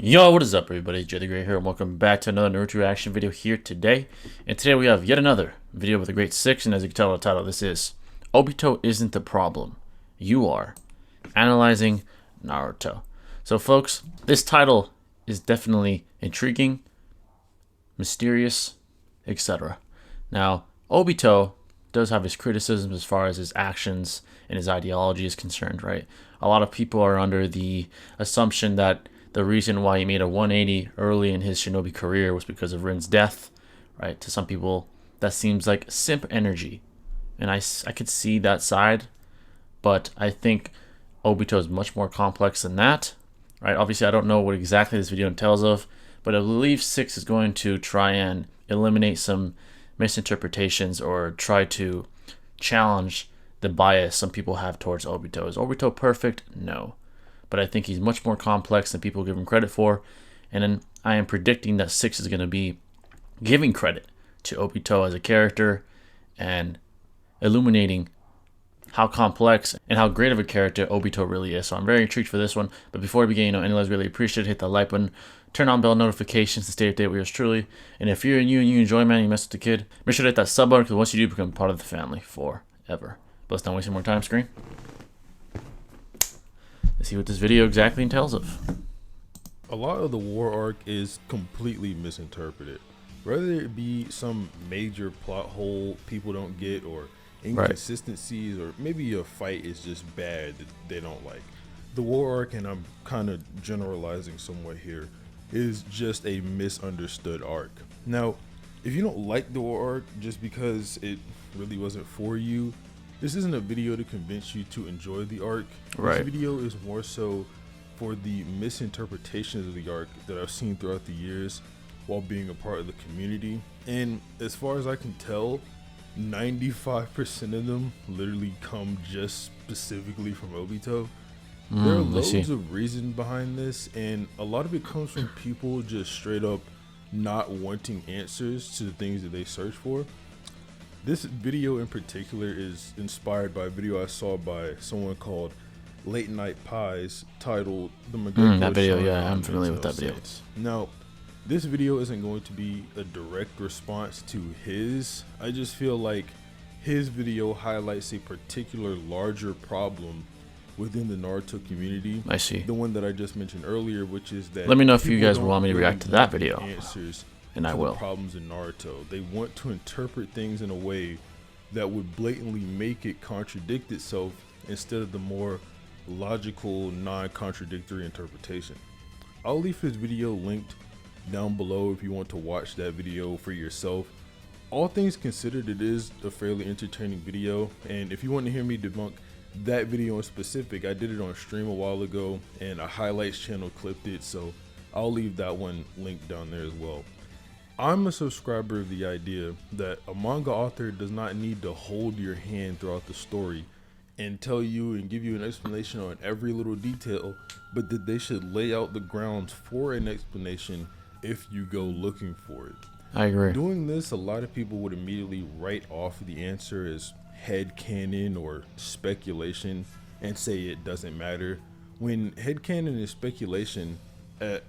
Yo, what is up everybody, Jay the Great here, and welcome back to another Naruto reaction video here today. And today we have yet another video with a great 6, and as you can tell by the title, this is Obito Isn't the Problem, You Are. Analyzing Naruto. So folks, this title is definitely intriguing, mysterious, etc. Now, Obito does have his criticisms as far as his actions and his ideology is concerned, right? A lot of people are under the assumption that the reason why he made a 180 early in his shinobi career was because of Rin's death, right? To some people, that seems like simp energy. And I could see that side, but I think Obito is much more complex than that, right? Obviously, I don't know what exactly this video entails of, but I believe 6 is going to try and eliminate some misinterpretations or try to challenge the bias some people have towards Obito. Is Obito perfect? No. But I think he's much more complex than people give him credit for. And then I am predicting that 6 is going to be giving credit to Obito as a character and illuminating how complex and how great of a character Obito really is. So I'm very intrigued for this one. But before we begin, anyways, really appreciate it. Hit that like button, turn on bell notifications to stay updated with yours truly. And if you're new and you enjoy, man, you mess with the kid, make sure to hit that sub button, because once you do, become part of the family forever. But let's not waste any more time, screen. Let's see what this video exactly entails of. A lot of the war arc is completely misinterpreted. Whether it be some major plot hole people don't get, or inconsistencies, or maybe a fight is just bad that they don't like. The war arc, and I'm kind of generalizing somewhat here, is just a misunderstood arc. Now, if you don't like the war arc just because it really wasn't for you, this isn't a video to convince you to enjoy the arc. Right. This video is more so for the misinterpretations of the arc that I've seen throughout the years while being a part of the community. And as far as I can tell, 95% of them literally come just specifically from Obito. There are loads of reason behind this, and a lot of it comes from people just straight up not wanting answers to the things that they search for. This video in particular is inspired by a video I saw by someone called Late Night Pies titled The McGregor That video, yeah, I'm familiar with that video. Now, this video isn't going to be a direct response to his. I just feel like his video highlights a particular larger problem within the Naruto community. I see. The one that I just mentioned earlier, which is that let me know if you guys want me to react to that video. Answers and I will. Problems in Naruto. They want to interpret things in a way that would blatantly make it contradict itself instead of the more logical, non-contradictory interpretation. I'll leave his video linked down below if you want to watch that video for yourself. All things considered, it is a fairly entertaining video, and if you want to hear me debunk that video in specific, I did it on stream a while ago and a highlights channel clipped it, so I'll leave that one linked down there as well. I'm a subscriber of the idea that a manga author does not need to hold your hand throughout the story and tell you and give you an explanation on every little detail, but that they should lay out the grounds for an explanation if you go looking for it. I agree. Doing this, a lot of people would immediately write off the answer as headcanon or speculation and say it doesn't matter. When headcanon is speculation,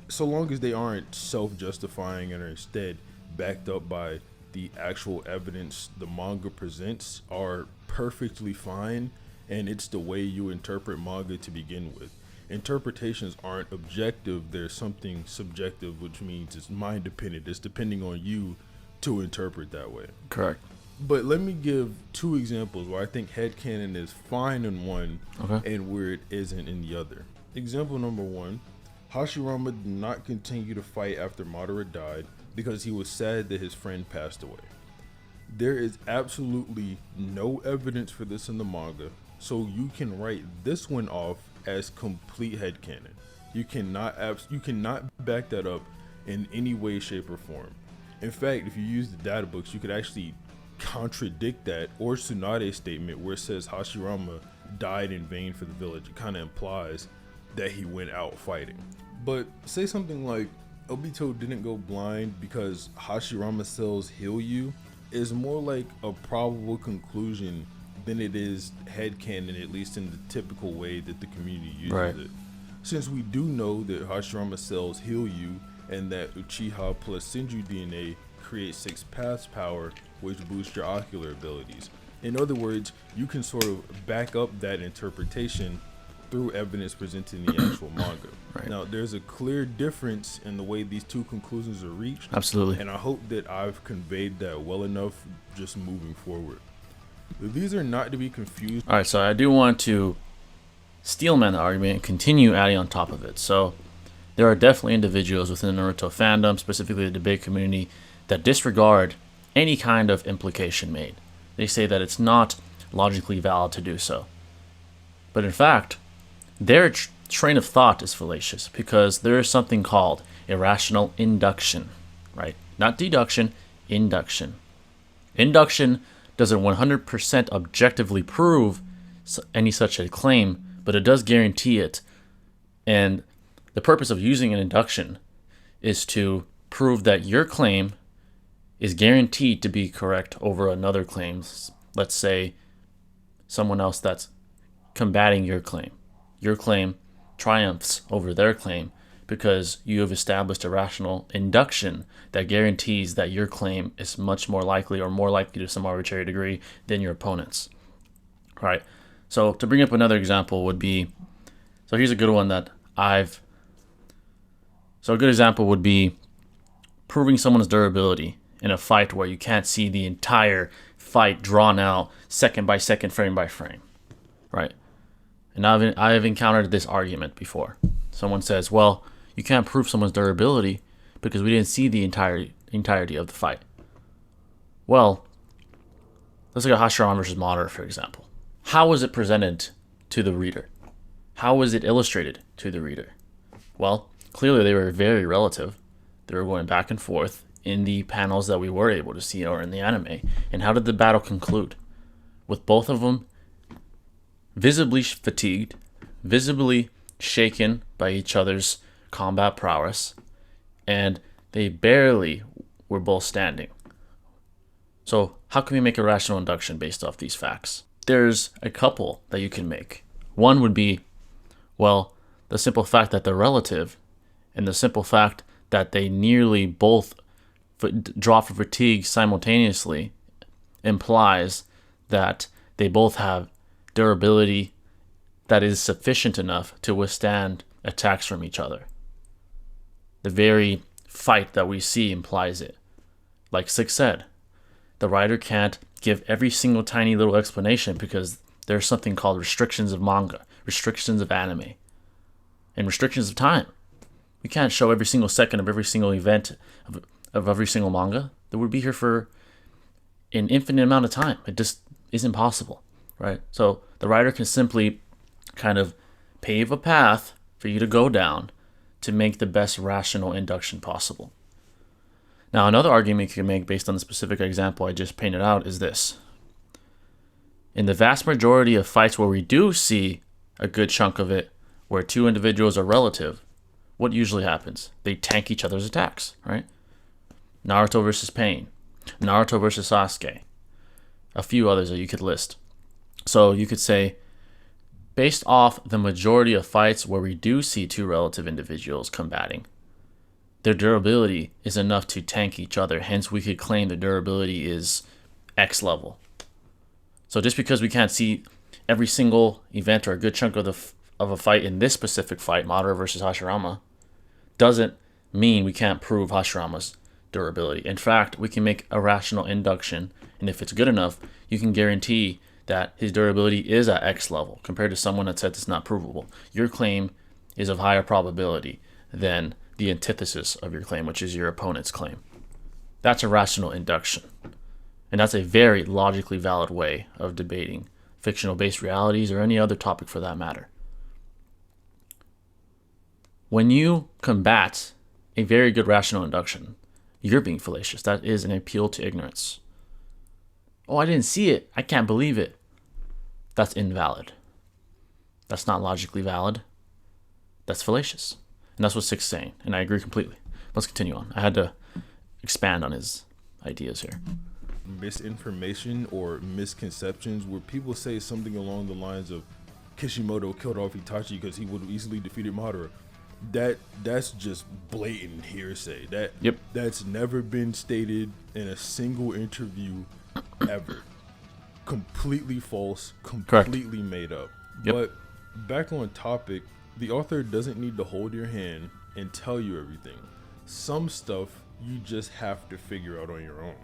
so long as they aren't self-justifying and are instead backed up by the actual evidence the manga presents, are perfectly fine, and it's the way you interpret manga to begin with. Interpretations aren't objective, they're something subjective, which means it's mind dependent. It's depending on you to interpret that way. Correct. But let me give two examples where I think headcanon is fine in one and where it isn't in the other. Example number one, Hashirama did not continue to fight after Madara died because he was sad that his friend passed away. There is absolutely no evidence for this in the manga, so you can write this one off as complete headcanon. You cannot back that up in any way, shape, or form. In fact, if you use the data books, you could actually contradict that or Tsunade's statement where it says Hashirama died in vain for the village. It kind of implies that he went out fighting. But say something like Obito didn't go blind because Hashirama cells heal you is more like a probable conclusion than it is headcanon, at least in the typical way that the community uses it. Since we do know that Hashirama cells heal you and that Uchiha plus Senju DNA creates 6 paths power, which boosts your ocular abilities. In other words, you can sort of back up that interpretation through evidence presented in the actual manga. Right. Now, there's a clear difference in the way these two conclusions are reached. Absolutely. And I hope that I've conveyed that well enough just moving forward. These are not to be confused. All right, so I do want to steelman the argument and continue adding on top of it. So there are definitely individuals within the Naruto fandom, specifically the debate community, that disregard any kind of implication made. They say that it's not logically valid to do so. But in fact, their train of thought is fallacious because there is something called irrational induction, right? Not deduction, induction. Induction doesn't 100% objectively prove any such a claim, but it does guarantee it. And the purpose of using an induction is to prove that your claim is guaranteed to be correct over another claim. Let's say someone else that's combating your claim. Your claim triumphs over their claim because you have established a rational induction that guarantees that your claim is much more likely or more likely to some arbitrary degree than your opponent's. All right. So to bring up another example would be, so here's a good one that so a good example would be proving someone's durability in a fight where you can't see the entire fight drawn out second by second, frame by frame, right? And I've encountered this argument before. Someone says, well, you can't prove someone's durability because we didn't see the entirety of the fight. Well, let's look at Hashirama versus Madara, for example. How was it presented to the reader? How was it illustrated to the reader? Well, clearly they were very relative. They were going back and forth in the panels that we were able to see or in the anime. And how did the battle conclude? With both of them visibly fatigued, visibly shaken by each other's combat prowess, and they barely were both standing. So how can we make a rational induction based off these facts? There's a couple that you can make. One would be, well, the simple fact that they're relative and the simple fact that they nearly both drop for fatigue simultaneously implies that they both have durability that is sufficient enough to withstand attacks from each other. The very fight that we see implies it. Like Six said, the writer can't give every single tiny little explanation because there's something called restrictions of manga, restrictions of anime, and restrictions of time. We can't show every single second of every single event of every single manga. That would be here for an infinite amount of time. It just isn't possible. Right? So the writer can simply kind of pave a path for you to go down to make the best rational induction possible. Now, another argument you can make based on the specific example I just painted out is this. In the vast majority of fights where we do see a good chunk of it, where two individuals are relative, what usually happens? They tank each other's attacks, right? Naruto versus Pain, Naruto versus Sasuke, a few others that you could list. So you could say, based off the majority of fights where we do see two relative individuals combating, their durability is enough to tank each other. Hence, we could claim the durability is X level. So just because we can't see every single event or a good chunk of a fight in this specific fight, Madara versus Hashirama, doesn't mean we can't prove Hashirama's durability. In fact, we can make a rational induction, and if it's good enough, you can guarantee that his durability is at X level compared to someone that said it's not provable. Your claim is of higher probability than the antithesis of your claim, which is your opponent's claim. That's a rational induction. And that's a very logically valid way of debating fictional-based realities or any other topic for that matter. When you combat a very good rational induction, you're being fallacious. That is an appeal to ignorance. Oh, I didn't see it. I can't believe it. That's invalid. That's not logically valid. That's fallacious. And that's what Six is saying. And I agree completely. Let's continue on. I had to expand on his ideas here. Misinformation or misconceptions where people say something along the lines of, Kishimoto killed off Itachi because he would have easily defeated Madara. That's just blatant hearsay. That's never been stated in a single interview ever. Completely false, completely made up. But back on topic, the author doesn't need to hold your hand and tell you everything. Some stuff you just have to figure out on your own.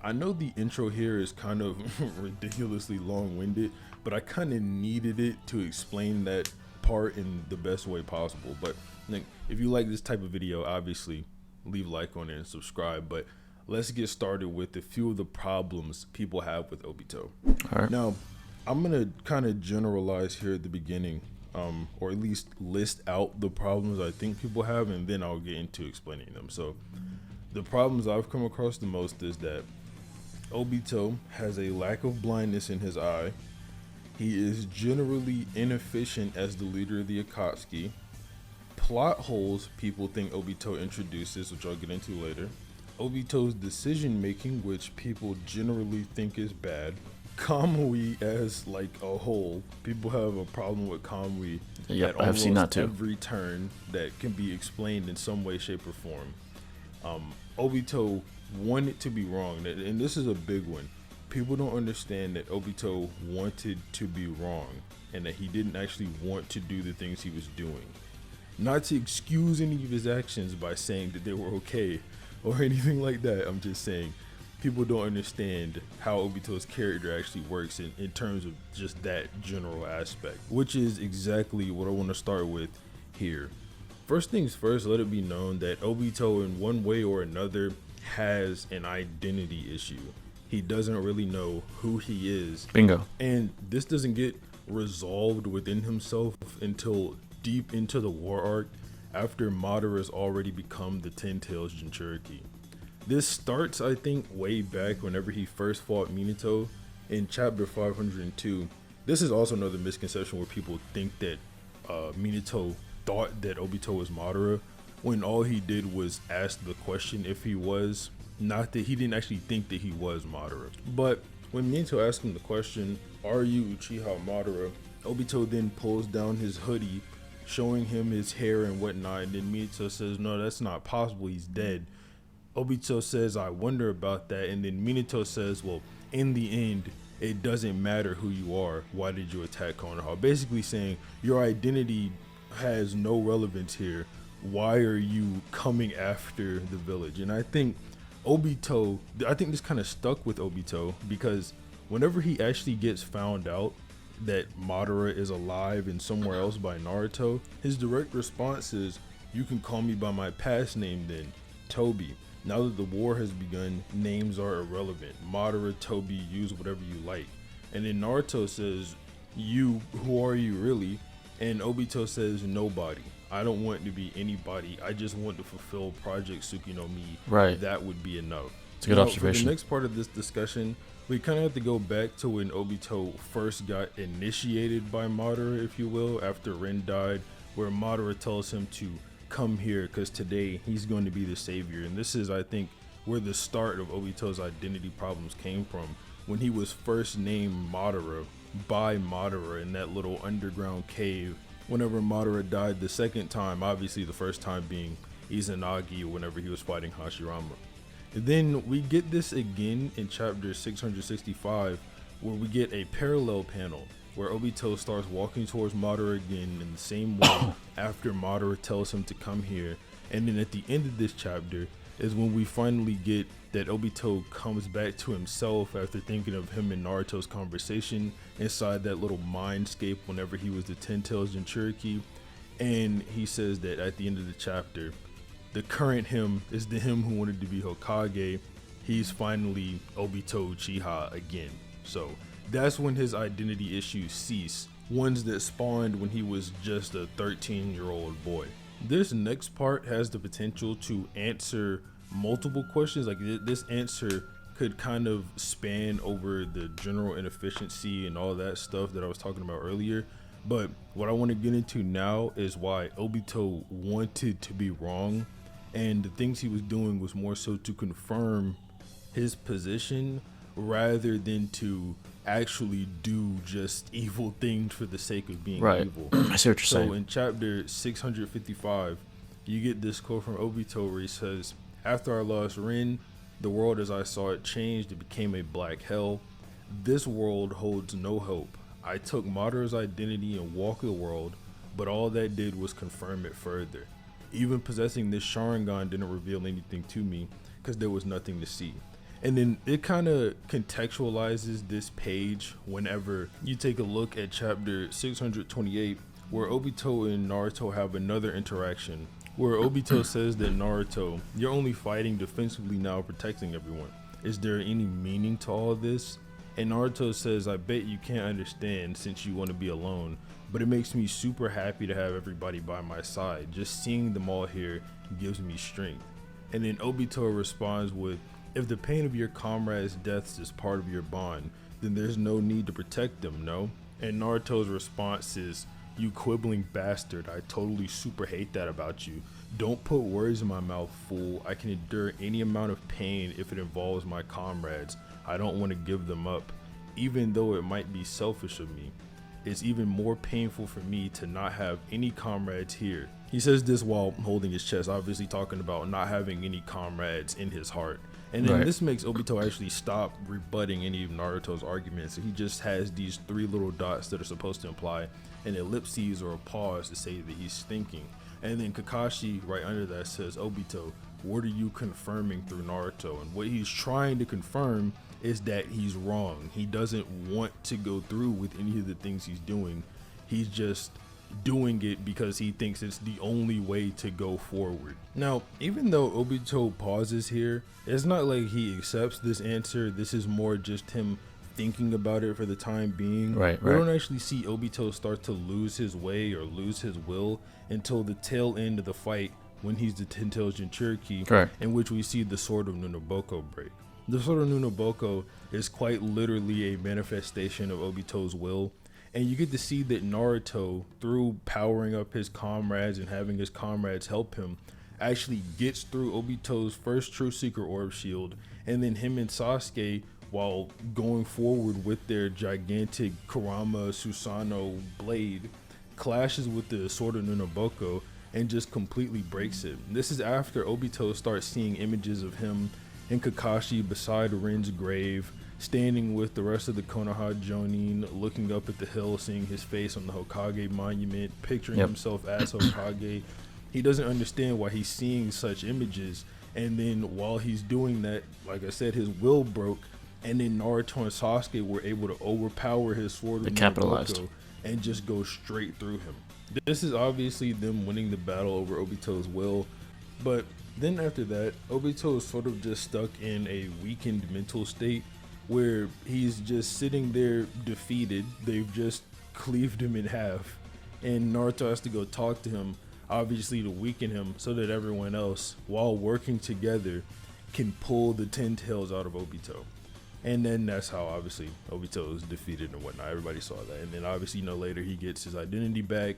I know the intro here is kind of ridiculously long-winded, but I kind of needed it to explain that part in the best way possible. But like, if you like this type of video, obviously leave a like on it and subscribe. But let's get started with a few of the problems people have with Obito. All right. Now, I'm gonna kind of generalize here at the beginning, or at least list out the problems I think people have, and then I'll get into explaining them. So the problems I've come across the most is that Obito has a lack of blindness in his eye. He is generally inefficient as the leader of the Akatsuki. Plot holes people think Obito introduces, which I'll get into later. Obito's decision making, which people generally think is bad. Kamui as like a whole, people have a problem with Kamui at I've seen that too. Every turn that can be explained in some way, shape, or form. Obito wanted to be wrong, and this is a big one. People don't understand that Obito wanted to be wrong and that he didn't actually want to do the things he was doing. Not to excuse any of his actions by saying that they were okay or anything like that. I'm just saying people don't understand how Obito's character actually works in terms of just that general aspect, which is exactly what I want to start with here. First things first, let it be known that Obito in one way or another has an identity issue. He doesn't really know who he is. Bingo. And this doesn't get resolved within himself until deep into the war arc, after Madara has already become the Ten Tails Jinchuriki. This starts, I think, way back whenever he first fought Minato in chapter 502. This is also another misconception where people think that Minato thought that Obito was Madara, when all he did was ask the question if he was, not that he didn't actually think that he was Madara. But when Minato asked him the question, "Are you Uchiha Madara?" Obito then pulls down his hoodie, showing him his hair and whatnot, and then Minato says, "No, that's not possible, he's dead." Obito says, "I wonder about that," and then Minato says, "Well, in the end, it doesn't matter who you are. Why did you attack Konoha?" Basically saying, your identity has no relevance here. Why are you coming after the village? And I think this kind of stuck with Obito, because whenever he actually gets found out that Madara is alive and somewhere else by Naruto, his direct response is, "You can call me by my past name then, Toby. Now that the war has begun, names are irrelevant. Madara, Toby, use whatever you like." And then Naruto says, "You, who are you really?" And Obito says, "Nobody. I don't want to be anybody. I just want to fulfill Project Suki no Mi. Right. That would be enough." It's a good observation. For the next part of this discussion, we kind of have to go back to when Obito first got initiated by Madara, if you will, after Rin died, where Madara tells him to come here because today he's going to be the savior. And this is, I think, where the start of Obito's identity problems came from, when he was first named Madara by Madara in that little underground cave whenever Madara died the second time, obviously the first time being Izanagi whenever he was fighting Hashirama. And then we get this again in chapter 665, where we get a parallel panel where Obito starts walking towards Madara again in the same way after Madara tells him to come here. And then at the end of this chapter is when we finally get that Obito comes back to himself after thinking of him and Naruto's conversation inside that little mindscape whenever he was the Ten Tails Jinchuriki. And he says that at the end of the chapter, the current him is the him who wanted to be Hokage. He's finally Obito Uchiha again. So that's when his identity issues cease, ones that spawned when he was just a 13-year-old boy. This next part has the potential to answer multiple questions. Like this answer could kind of span over the general inefficiency and all that stuff that I was talking about earlier. But what I want to get into now is why Obito wanted to be wrong, and the things he was doing was more so to confirm his position rather than to actually do just evil things for the sake of being evil. I see what you're saying. So in chapter 655, you get this quote from Obito where he says, "After I lost Rin, the world as I saw it changed. It became a black hell. This world holds no hope. I took Madara's identity and walked the world, but all that did was confirm it further. Even possessing this Sharingan didn't reveal anything to me because there was nothing to see." And then it kind of contextualizes this page whenever you take a look at chapter 628, where Obito and Naruto have another interaction, where Obito says that Naruto, "You're only fighting defensively now, protecting everyone. Is there any meaning to all this?" And Naruto says, "I bet you can't understand since you want to be alone, but it makes me super happy to have everybody by my side. Just seeing them all here gives me strength." And then Obito responds with, "If the pain of your comrades' deaths is part of your bond, then there's no need to protect them, no?" And Naruto's response is, "You quibbling bastard, I totally super hate that about you. Don't put words in my mouth, fool. I can endure any amount of pain if it involves my comrades. I don't want to give them up, even though it might be selfish of me. It's even more painful for me to not have any comrades here." He says this while holding his chest, obviously talking about not having any comrades in his heart. And then this makes Obito actually stop rebutting any of Naruto's arguments. He just has these three little dots that are supposed to imply an ellipses or a pause to say that he's thinking. And then Kakashi right under that says, "Obito, what are you confirming through Naruto?" And what he's trying to confirm is that he's wrong. He doesn't want to go through with any of the things he's doing. He's just doing it because he thinks it's the only way to go forward. Now, even though Obito pauses here, it's not like he accepts this answer. This is more just him thinking about it for the time being. We don't actually see Obito start to lose his way or lose his will until the tail end of the fight, when he's the 10-tailed Jinchuriki, in which we see the Sword of Nunoboko break. The Sword of Nunoboko is quite literally a manifestation of Obito's will. And you get to see that Naruto, through powering up his comrades and having his comrades help him, actually gets through Obito's first true secret orb shield. And then him and Sasuke, while going forward with their gigantic Kurama Susanoo blade, clashes with the Sword of Nunoboko and just completely breaks it. This is after Obito starts seeing images of him and Kakashi beside Rin's grave, standing with the rest of the Konoha Jonin, looking up at the hill, seeing his face on the Hokage monument, picturing himself as Hokage. He doesn't understand why he's seeing such images. And then while he's doing that, like I said, his will broke, and then Naruto and Sasuke were able to overpower his Sword of Nunoboko and just go straight through him. This is obviously them winning the battle over Obito's will, but then after that, Obito is sort of just stuck in a weakened mental state where he's just sitting there defeated. They've just cleaved him in half, and Naruto has to go talk to him, obviously to weaken him so that everyone else, while working together, can pull the 10 tails out of Obito. And then that's how obviously Obito is defeated and whatnot. Everybody saw that. And then obviously, later he gets his identity back.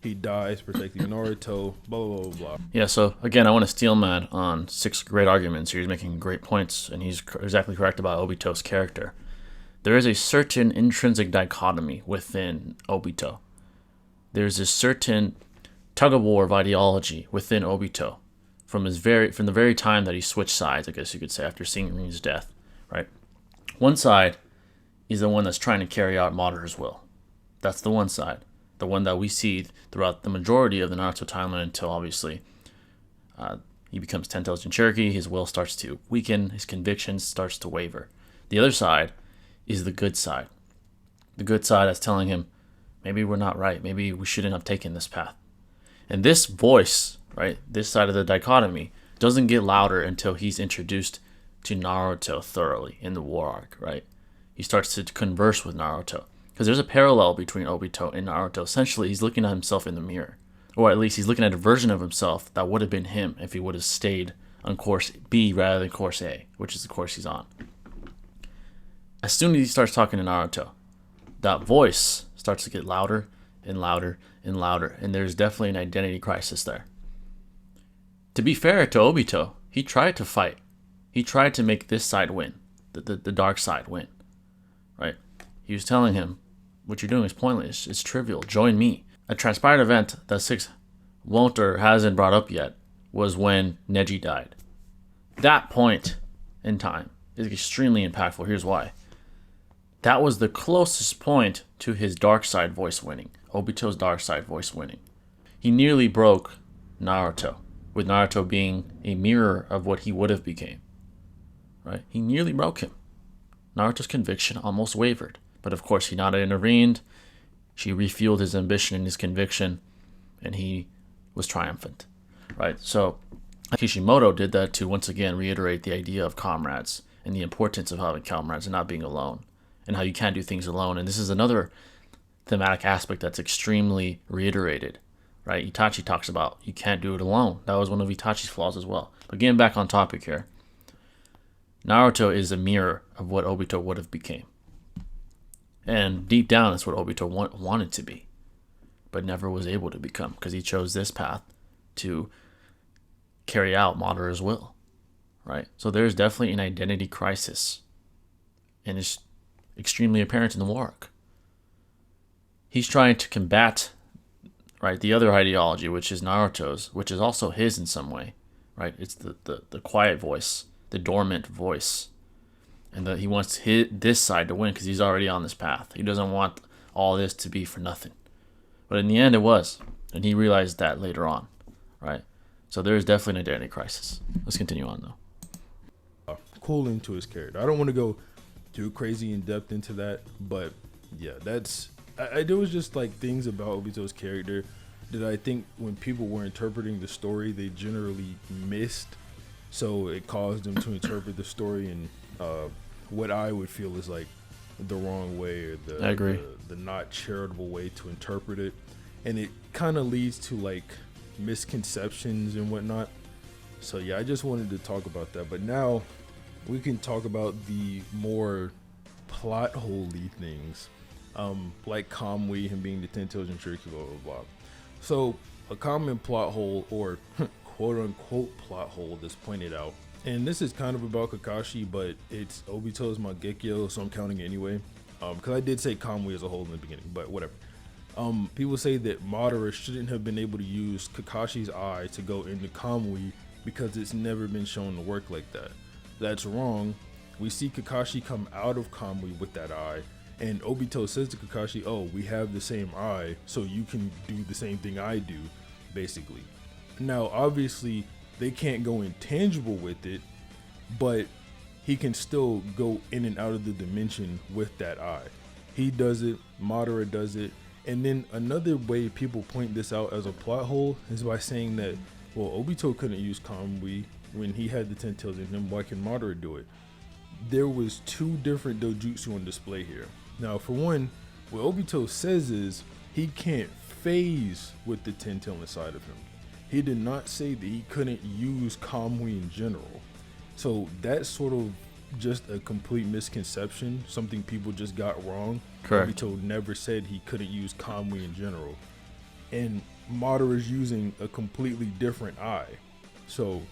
He dies protecting Naruto, blah, blah, blah, blah. Yeah, so again, I want to steel man on 6 great arguments here. He's making great points, and he's exactly correct about Obito's character. There is a certain intrinsic dichotomy within Obito. There's a certain tug-of-war of ideology within Obito from the very time that he switched sides, I guess you could say, after seeing Rin's death, right? One side is the one that's trying to carry out Madara's will. That's the one side. The one that we see throughout the majority of the Naruto timeline until obviously he becomes 10-tailed Jinchuriki, his will starts to weaken, his convictions starts to waver. The other side is the good side. The good side that's telling him, maybe we're not right, maybe we shouldn't have taken this path. And this voice, right, this side of the dichotomy, doesn't get louder until he's introduced to Naruto thoroughly in the war arc, right? He starts to converse with Naruto. Because there's a parallel between Obito and Naruto. Essentially, he's looking at himself in the mirror. Or at least he's looking at a version of himself that would have been him if he would have stayed on course B rather than course A, which is the course he's on. As soon as he starts talking to Naruto, that voice starts to get louder and louder and louder. And there's definitely an identity crisis there. To be fair to Obito, he tried to fight. He tried to make this side win. the dark side win, right? He was telling him, what you're doing is pointless. It's trivial. Join me. A transpired event that Six won't or hasn't brought up yet was when Neji died. That point in time is extremely impactful. Here's why. That was the closest point to his dark side voice winning. Obito's dark side voice winning. He nearly broke Naruto, with Naruto being a mirror of what he would have became. Right? He nearly broke him. Naruto's conviction almost wavered. But of course, Hinata intervened. She refueled his ambition and his conviction, and he was triumphant. Right? So Kishimoto did that to once again reiterate the idea of comrades and the importance of having comrades and not being alone, and how you can't do things alone. And this is another thematic aspect that's extremely reiterated. Right? Itachi talks about you can't do it alone. That was one of Itachi's flaws as well. But getting back on topic here, Naruto is a mirror of what Obito would have became. And deep down, that's what Obito wanted to be, but never was able to become, because he chose this path to carry out Madara's will, right? So there's definitely an identity crisis, and it's extremely apparent in the war arc. He's trying to combat, right, the other ideology, which is Naruto's, which is also his in some way, right? It's the quiet voice, the dormant voice. And that he wants this side to win because he's already on this path. He doesn't want all this to be for nothing. But in the end, it was. And he realized that later on, right? So there is definitely an identity crisis. Let's continue on, though. Cool into his character. I don't want to go too crazy in depth into that, but yeah, there was just like things about Obito's character that I think when people were interpreting the story, they generally missed. So it caused them to interpret the story in what I would feel is like the wrong way, or the not charitable way to interpret it, and it kind of leads to like misconceptions and whatnot. So yeah, I just wanted to talk about that. But now we can talk about the more plot holey things, like Kamui, him being the 10 toes and tricky, blah blah blah. So a common plot hole, or quote unquote plot hole, that's pointed out. And this is kind of about Kakashi, but it's Obito's Mangekyo, so I'm counting it anyway. Because I did say Kamui as a whole in the beginning, but whatever. People say that Madara shouldn't have been able to use Kakashi's eye to go into Kamui because it's never been shown to work like that. That's wrong. We see Kakashi come out of Kamui with that eye, and Obito says to Kakashi, oh, we have the same eye, so you can do the same thing I do, basically. Now, obviously, they can't go intangible with it, but he can still go in and out of the dimension with that eye. He does it, Madara does it, and then another way people point this out as a plot hole is by saying that, well, Obito couldn't use Kamui when he had the 10 tails in him, why can Madara do it? There was two different dojutsu on display here. Now, for one, what Obito says is he can't phase with the 10 tail inside of him. He did not say that he couldn't use Kamui in general. So that's sort of just a complete misconception, something people just got wrong. Correct. Obito never said he couldn't use Kamui in general. And Madara is using a completely different eye. So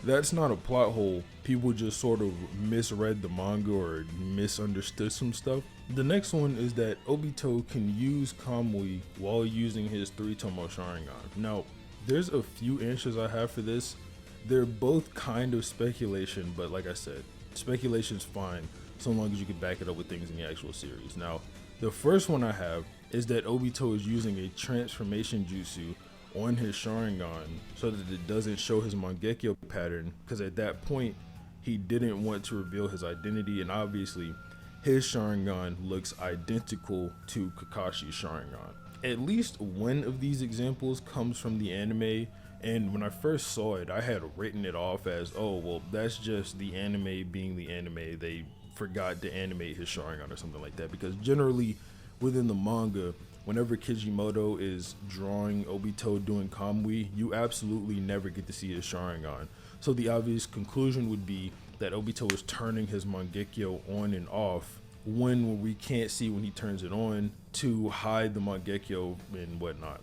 that's not a plot hole. People just sort of misread the manga or misunderstood some stuff. The next one is that Obito can use Kamui while using his 3-tomo Sharingan. Now, there's a few answers I have for this. They're both kind of speculation, but like I said, speculation's fine so long as you can back it up with things in the actual series. Now, the first one I have is that Obito is using a transformation jutsu on his Sharingan so that it doesn't show his Mangekyo pattern, because at that point he didn't want to reveal his identity, and obviously his Sharingan looks identical to Kakashi's Sharingan. At least one of these examples comes from the anime, and when I first saw it, I had written it off as, oh, well, that's just the anime being the anime. They forgot to animate his Sharingan or something like that, because generally within the manga, whenever Kishimoto is drawing Obito doing Kamui, you absolutely never get to see his Sharingan. So the obvious conclusion would be that Obito is turning his Mangekyo on and off when we can't see when he turns it on, to hide the Mangekyo and whatnot.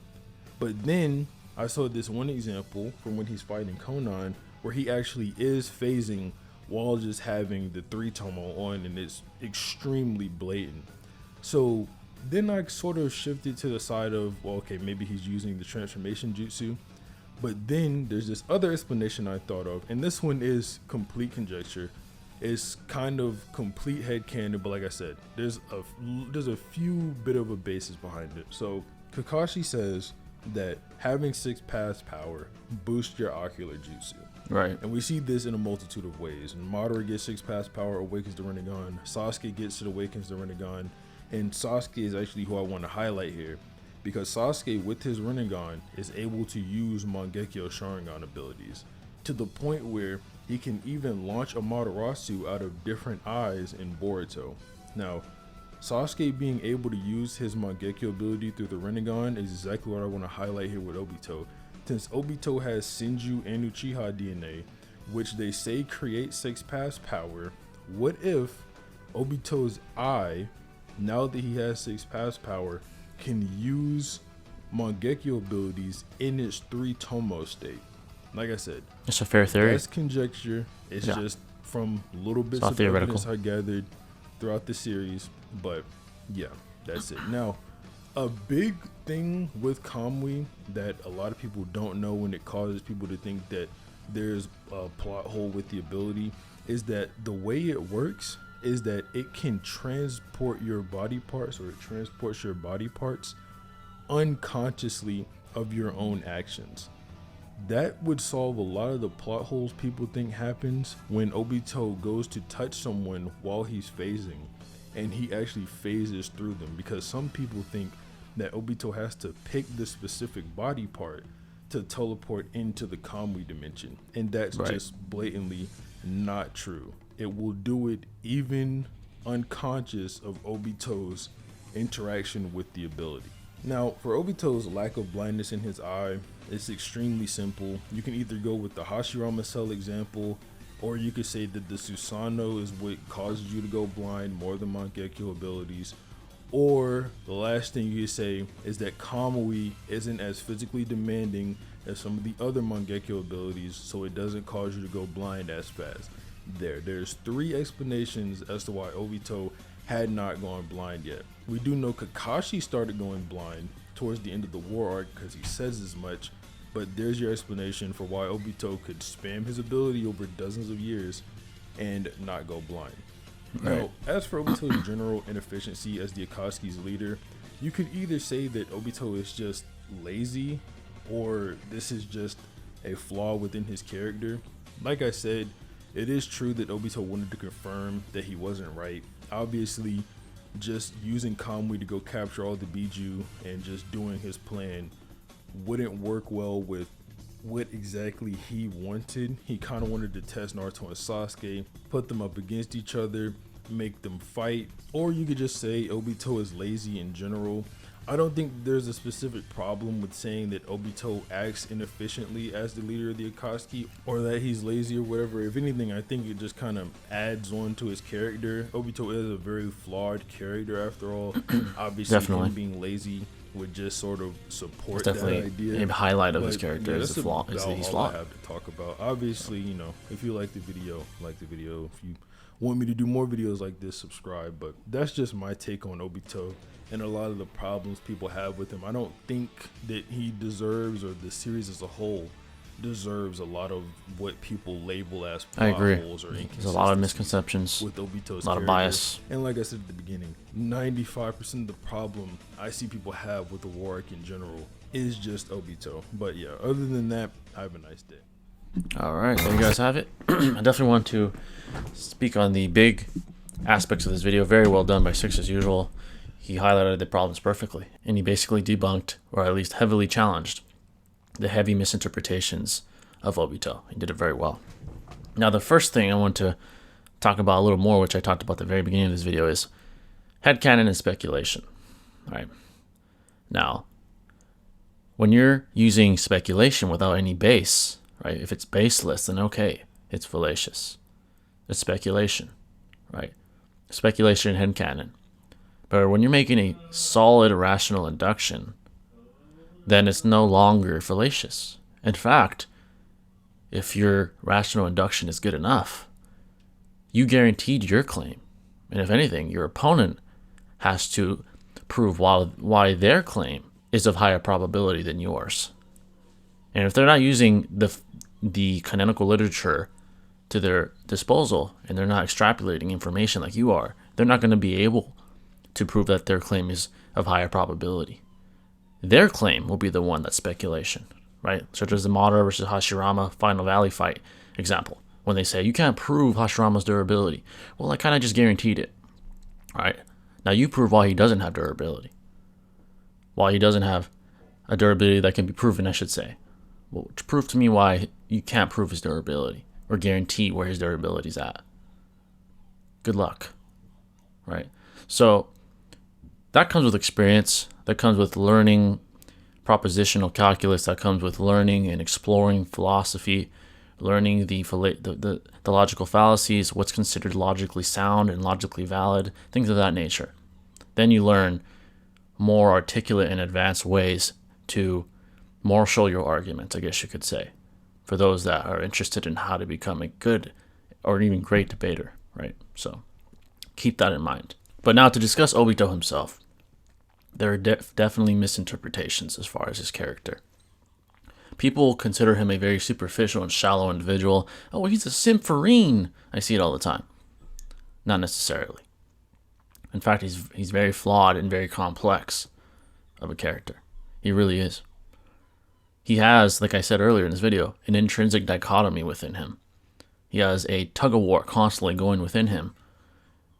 But then I saw this one example from when he's fighting Conan where he actually is phasing while just having the 3-tomo on, and it's extremely blatant. So then I sort of shifted to the side of, well, okay, maybe he's using the transformation jutsu. But then there's this other explanation I thought of, and this one is complete conjecture. It's kind of complete headcanon, but like I said, there's a few bit of a basis behind it. So Kakashi says that having 6 paths power boosts your ocular jutsu. Right. And we see this in a multitude of ways. And Madara gets 6 paths power, awakens the Rinnegan. Sasuke gets it, awakens the Rinnegan. And Sasuke is actually who I want to highlight here, because Sasuke with his Rinnegan is able to use Mangekyo Sharingan abilities to the point where he can even launch Amaterasu out of different eyes in Boruto. Now, Sasuke being able to use his Mangekyo ability through the Rinnegan is exactly what I want to highlight here with Obito. Since Obito has Senju and Uchiha DNA, which they say create 6 paths power, what if Obito's eye, now that he has 6 paths power, can use Mangekyo abilities in its 3-tomo state? Like I said, it's a fair theory. That's conjecture. It's just from little bits of evidence I gathered throughout the series. But yeah, that's it. Now, a big thing with Kamui that a lot of people don't know, and it causes people to think that there's a plot hole with the ability, is that the way it works is that it can transport your body parts, or it transports your body parts unconsciously of your own actions. That would solve a lot of the plot holes people think happens when Obito goes to touch someone while he's phasing, and he actually phases through them, because some people think that Obito has to pick the specific body part to teleport into the Kamui dimension, and that's just blatantly not true. It will do it even unconscious of Obito's interaction with the ability. Now, for Obito's lack of blindness in his eye, it's extremely simple. You can either go with the Hashirama cell example, or you could say that the Susanoo is what causes you to go blind more than Mangekyo abilities. Or the last thing you could say is that Kamui isn't as physically demanding as some of the other Mangekyo abilities, so it doesn't cause you to go blind as fast. There's 3 explanations as to why Obito had not gone blind yet. We do know Kakashi started going blind towards the end of the war arc because he says as much, but there's your explanation for why Obito could spam his ability over dozens of years and not go blind. Now, as for Obito's general inefficiency as the Akatsuki's leader, you could either say that Obito is just lazy, or this is just a flaw within his character. Like I said, it is true that Obito wanted to confirm that he wasn't right. Obviously, just using Kamui to go capture all the Biju and just doing his plan wouldn't work well with what exactly he wanted. He kind of wanted to test Naruto and Sasuke, put them up against each other, make them fight. Or you could just say Obito is lazy in general. I don't think there's a specific problem with saying that Obito acts inefficiently as the leader of the Akatsuki, or that he's lazy or whatever. If anything, I think it just kind of adds on to his character. Obito is a very flawed character after all. Obviously, him being lazy would just sort of support that idea. A highlight of his character is the flaw. Is that he's flawed. I have to talk about. Obviously, you know, if you like the video, like the video. If you want me to do more videos like this, subscribe. But that's just my take on Obito and a lot of the problems people have with him. I don't think that he deserves, or the series as a whole deserves, a lot of what people label as plot holes or inconsistencies. There's a lot of misconceptions with Obito's a lot of bias. And like I said at the beginning, 95% of the problem I see people have with the war arc in general is just Obito. But yeah, other than that, have a nice day. All right, there you guys have it. I definitely want to speak on the big aspects of this video. Very well done by Six as usual. He highlighted the problems perfectly, and he basically debunked, or at least heavily challenged, the heavy misinterpretations of Obito. He did it very well. Now, the first thing I want to talk about a little more, which I talked about at the very beginning of this video, is headcanon and speculation. All right. Now, when you're using speculation without any base, right? If it's baseless, then okay, it's fallacious. It's speculation, right? Speculation and headcanon. But when you're making a solid rational induction, then it's no longer fallacious. In fact, if your rational induction is good enough, You guaranteed your claim. And if anything, your opponent has to prove why their claim is of higher probability than yours. And if they're not using the canonical literature to their disposal, and they're not extrapolating information like you are, they're not going to be able to prove that their claim is of higher probability. Their claim will be the one that's speculation, right? Such as the Madara versus Hashirama Final Valley fight example, when they say, you can't prove Hashirama's durability. Well, I kind of just guaranteed it, right? Now you prove why he doesn't have durability. Why he doesn't have a durability that can be proven, I should say. Well, prove to me why you can't prove his durability or guarantee where his durability is at. Good luck, right? So that comes with experience. That comes with learning propositional calculus. That comes with learning and exploring philosophy, learning the logical fallacies, what's considered logically sound and logically valid, things of that nature. Then you learn more articulate and advanced ways to marshal your argument, I guess you could say, for those that are interested in how to become a good or even great debater, right? So keep that in mind. But now to discuss Obito himself, there are definitely misinterpretations as far as his character. People consider him a very superficial and shallow individual. Oh, he's a Symphorean. I see it all the time. Not necessarily. In fact, he's very flawed and very complex of a character. He really is. He has, like I said earlier in this video, an intrinsic dichotomy within him. He has a tug-of-war constantly going within him.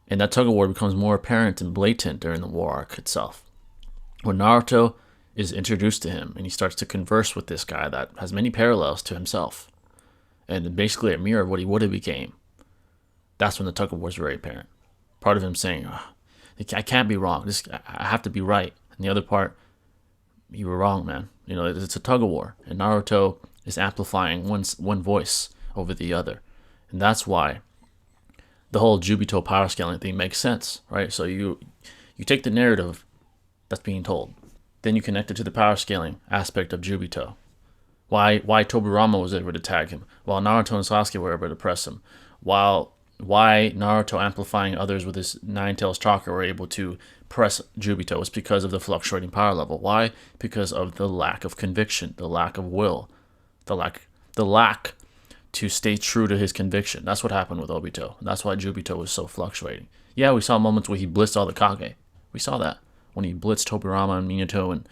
And that tug-of-war becomes more apparent and blatant during the war arc itself. When Naruto is introduced to him and he starts to converse with this guy that has many parallels to himself, and basically a mirror of what he would have became, that's when the tug-of-war is very apparent. Part of him saying, oh, I can't be wrong. I have to be right. And the other part, you were wrong, man. You know, it's a tug-of-war. And Naruto is amplifying one voice over the other. And that's why the whole Jubito power scaling thing makes sense, right? So you take the narrative that's being told, then you connect it to the power scaling aspect of Jubito. Why Tobirama was able to tag him, while Naruto and Sasuke were able to press him, why Naruto amplifying others with his Nine Tails chakra were able to press Jubito was because of the fluctuating power level. Why? Because of the lack of conviction, the lack of will, the lack to stay true to his conviction. That's what happened with Obito. That's why Jubito was so fluctuating. Yeah, we saw moments where he blitzed all the Kage. We saw that when he blitzed Tobirama and Minato and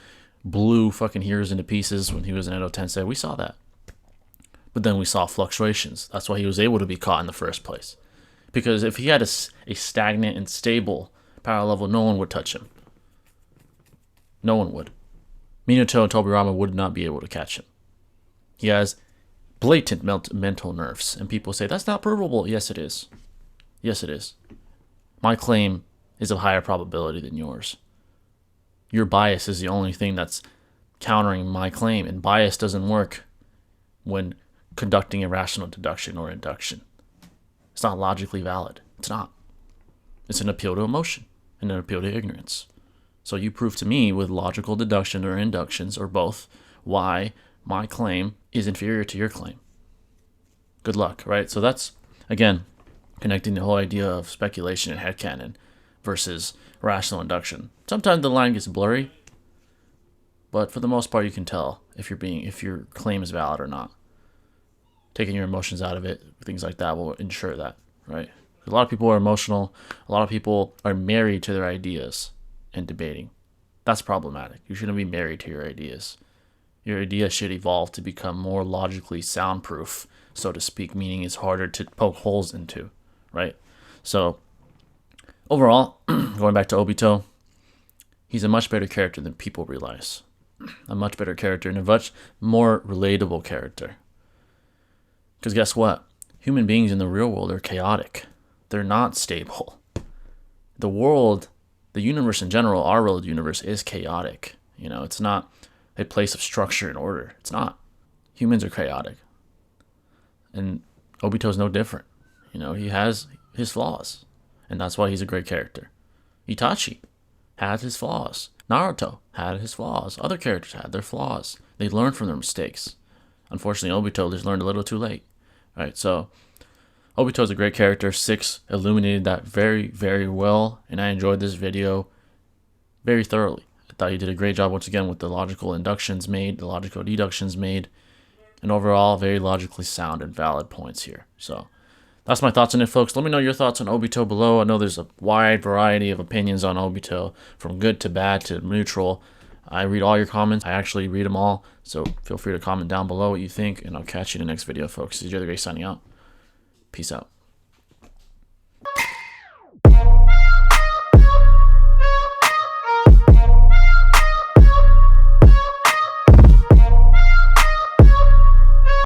blew fucking heroes into pieces when he was in Edo Tensei. We saw that. But then we saw fluctuations. That's why he was able to be caught in the first place. Because if he had a stagnant and stable power level, no one would touch him. No one would. Minato and Tobirama would not be able to catch him. He has blatant mental nerfs. And people say, that's not provable. Yes, it is. Yes, it is. My claim is of higher probability than yours. Your bias is the only thing that's countering my claim. And bias doesn't work when conducting irrational deduction or induction. It's not logically valid. It's not. It's an appeal to emotion and an appeal to ignorance. So you prove to me with logical deduction or inductions or both why my claim is inferior to your claim. Good luck, right? So that's, again, connecting the whole idea of speculation and headcanon versus rational induction. Sometimes the line gets blurry, but for the most part you can tell if your claim is valid or not. Taking your emotions out of it, things like that will ensure that, right? A lot of people are emotional. A lot of people are married to their ideas and debating. That's problematic. You shouldn't be married to your ideas. Your idea should evolve to become more logically soundproof, so to speak, meaning it's harder to poke holes into, right? So overall, going back to Obito, he's a much better character than people realize. A much better character and a much more relatable character. Because guess what? Human beings in the real world are chaotic. They're not stable. The world, the universe in general, our world universe is chaotic. You know, it's not a place of structure and order. It's not. Humans are chaotic. And Obito's no different. You know, he has his flaws. And that's why he's a great character. Itachi had his flaws. Naruto had his flaws. Other characters had their flaws. They learned from their mistakes. Unfortunately, Obito just learned a little too late. Right, so Obito is a great character. 6 illuminated that very, very well, and I enjoyed this video very thoroughly. I thought you did a great job once again with the logical inductions made, the logical deductions made, and overall very logically sound and valid points here. So that's my thoughts on it, folks. Let me know your thoughts on Obito below. I know there's a wide variety of opinions on Obito, from good to bad to neutral. I read all your comments. I actually read them all, so feel free to comment down below what you think, and I'll catch you in the next video, folks. This is Joe the Great signing out. Peace out.